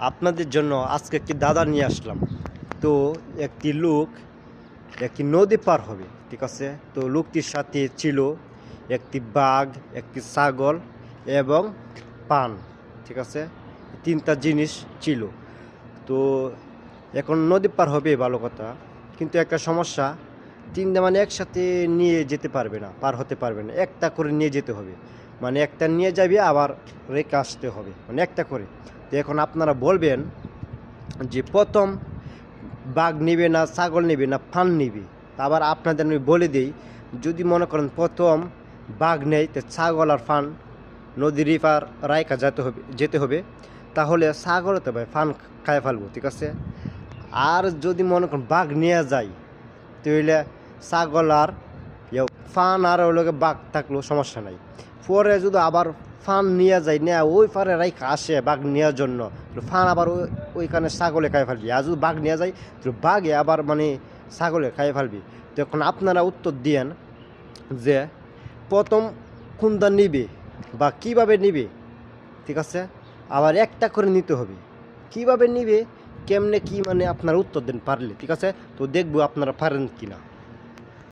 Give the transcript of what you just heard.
আপনাদের জন্য আজকে একটি দাদা নিয়ে আসলাম। তো একটি লোক একটি নদী পার হবে, ঠিক আছে। তো লোকটির সাথে ছিল একটি বাঘ, একটি ছাগল এবং পান, ঠিক আছে। তিনটা জিনিস ছিল। তো এখন নদী পার হবে, ভালো কথা, কিন্তু একটা সমস্যা, তিনটা মানে একসাথে নিয়ে যেতে পারবে না, পার হতে পারবে না, একটা করে নিয়ে যেতে হবে। মানে একটা নিয়ে যাবে আবার রেখে আসতে হবে, মানে একটা করে। তো এখন আপনারা বলবেন যে প্রথম বাঘ নিবে না ছাগল নিবে না ফান নিবে। আবার আপনাদের আমি বলে দিই, যদি মনে করেন প্রথম বাঘ নেই, তো ছাগল আর ফান নদীর রিপার রায়কা যেতে হবে। তাহলে ছাগল তো ভাই ফান খায় ফেলবো, ঠিক আছে। আর যদি মনে করেন বাঘ নিয়ে যায়, তাহলে ছাগল আর ফান আর ওই লোকে বাঘ থাকলেও সমস্যা নাই। পরে যদি আবার ফান নিয়ে যায় না, ওই পারে রাইখা আসে বাঘ নেওয়ার জন্য, ফান আবার ওইখানে ছাগলে খাই ফেলবি। আর যদি বাঘ নিয়ে যায় তো বাঘে আবার মানে ছাগলে খাই ফেলবি। তখন আপনারা উত্তর দিয়েন যে প্রথম কোনটা নিবে বা কিভাবে নিবে, ঠিক আছে। আবার একটা করে নিতে হবে, কিভাবে নিবে, কেমনে কি, মানে আপনারা উত্তর দেন পারলে, ঠিক আছে। তো দেখবো আপনারা পারেন কিনা।